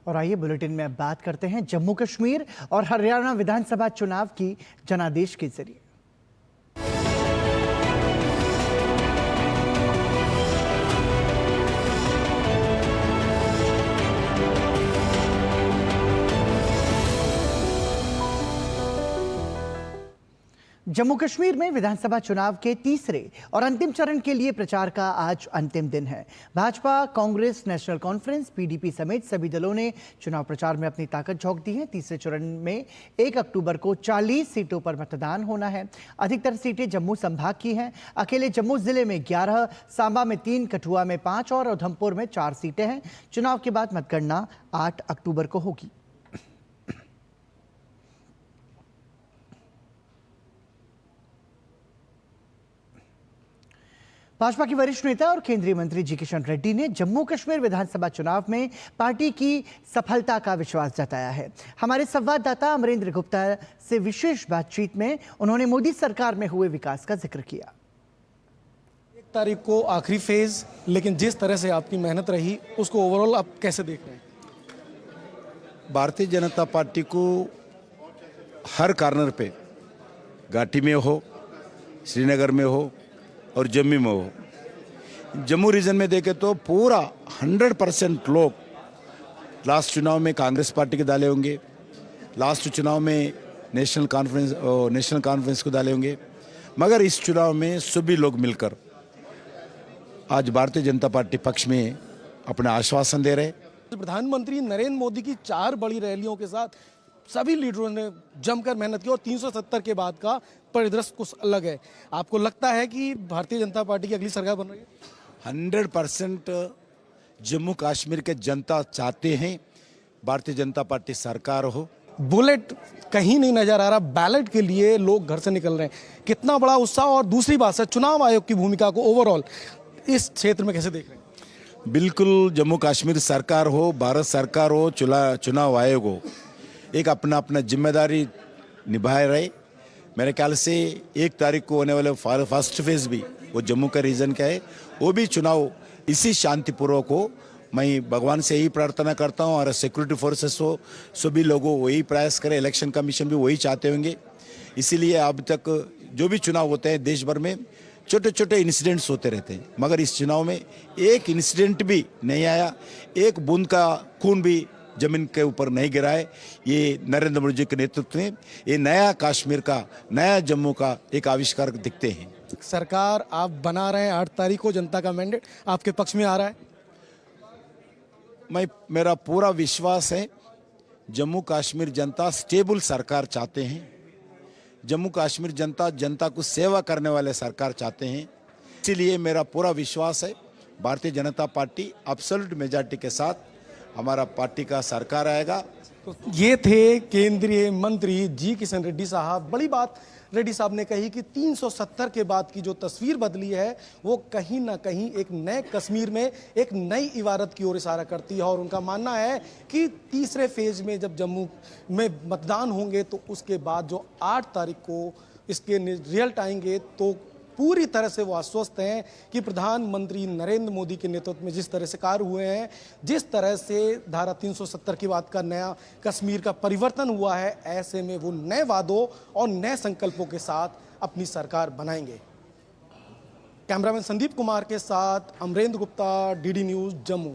और आइए बुलेटिन में अब बात करते हैं जम्मू कश्मीर और हरियाणा विधानसभा चुनाव की जनादेश के जरिए। जम्मू कश्मीर में विधानसभा चुनाव के तीसरे और अंतिम चरण के लिए प्रचार का आज अंतिम दिन है। Bhajpa, Congress, national conference, PDP समेत सभी दलों ने चुनाव प्रचार में अपनी ताकत झोंक दी है। तीसरे चरण में 1 अक्टूबर को 40 सीटों पर मतदान होना है। अधिकतर सीटें जम्मू संभाग की हैं। अकेले जम्मू जिले में 11, सांबा में 3, कठुआ में 5 और उधमपुर में 4 सीटें हैं। चुनाव के बाद मतगणना 8 अक्टूबर को होगी। भाजपा के वरिष्ठ नेता और केंद्रीय मंत्री जी किशन रेड्डी ने जम्मू कश्मीर विधानसभा चुनाव में पार्टी की सफलता का विश्वास जताया है। हमारे संवाददाता अमरेंद्र गुप्ता से विशेष बातचीत में उन्होंने मोदी सरकार में हुए विकास का जिक्र किया। 1 तारीख को आखिरी फेज, लेकिन जिस तरह से आपकी मेहनत रही उसको ओवरऑल आप कैसे देख रहे हैं? भारतीय जनता पार्टी को हर कॉर्नर पे, घाटी में हो, श्रीनगर में हो और जम्मू में हो, जम्मू रीजन में देखें तो पूरा 100% लोग लास्ट चुनाव में कांग्रेस पार्टी के डाले होंगे, लास्ट चुनाव में नेशनल कॉन्फ्रेंस को डाले होंगे, मगर इस चुनाव में सभी लोग मिलकर आज भारतीय जनता पार्टी पक्ष में अपना आश्वासन दे रहे। प्रधानमंत्री नरेंद्र मोदी की 4 बड़ी रैलियों के साथ सभी लीडरों ने जमकर मेहनत की और 370 के बाद का परिदृश्य कुछ अलग है। आपको लगता है कि भारतीय जनता पार्टी की अगली सरकार बन रही है? 100% जम्मू कश्मीर के जनता चाहते हैं भारतीय जनता पार्टी सरकार हो। बुलेट कहीं नहीं नजर आ रहा, बैलेट के लिए लोग घर से निकल रहे हैं। कितना बड़ा उत्साह! और दूसरी बात है, चुनाव आयोग की भूमिका को ओवरऑल इस क्षेत्र में कैसे देख रहे हैं? बिल्कुल, जम्मू कश्मीर सरकार हो, भारत सरकार हो, चुनाव आयोग हो, एक अपना अपना जिम्मेदारी निभा रहे। मेरे ख्याल से 1 तारीख को होने वाले फर्स्ट फेज भी वो जम्मू का रीजन का है, वो भी चुनाव इसी शांतिपूर्वक हो। मैं भगवान से यही प्रार्थना करता हूँ और सिक्योरिटी फोर्सेस हो, सभी लोगों वही प्रयास करें, इलेक्शन कमीशन भी वही चाहते होंगे। इसीलिए अब तक जो भी चुनाव होते हैं देश भर में छोटे छोटे इंसिडेंट्स होते रहते हैं, मगर इस चुनाव में एक इंसिडेंट भी नहीं आया, एक बूंद का खून भी जमीन के ऊपर नहीं गिरा है। ये नरेंद्र मोदी जी के नेतृत्व में ये नया कश्मीर का, नया जम्मू का एक आविष्कार दिखते हैं। सरकार आप बना रहे हैं, 8 तारीख को जनता का मैंडेट आपके पक्ष में आ रहा है। मेरा पूरा विश्वास है जम्मू कश्मीर जनता स्टेबल सरकार चाहते हैं। जम्मू कश्मीर जनता को सेवा करने वाले सरकार चाहते हैं। इसीलिए मेरा पूरा विश्वास है Bharatiya Janata party absolute majority के साथ हमारा पार्टी का सरकार आएगा। तो ये थे केंद्रीय मंत्री जी किशन रेड्डी साहब। बड़ी बात रेड्डी साहब ने कही कि 370 के बाद की जो तस्वीर बदली है वो कहीं ना कहीं एक नए कश्मीर में एक नई इबारत की ओर इशारा करती है। और उनका मानना है कि तीसरे फेज में जब जम्मू में मतदान होंगे तो उसके बाद जो 8 तारीख को इसके रिजल्ट आएंगे तो पूरी तरह से वो आश्वस्त हैं कि प्रधानमंत्री नरेंद्र मोदी के नेतृत्व में जिस तरह से कार्य हुए हैं, जिस तरह से धारा 370 के बाद का नया कश्मीर का परिवर्तन हुआ है, ऐसे में वो नए वादों और नए संकल्पों के साथ अपनी सरकार बनाएंगे। कैमरामैन संदीप कुमार के साथ अमरेंद्र गुप्ता, डीडी न्यूज़, जम्मू।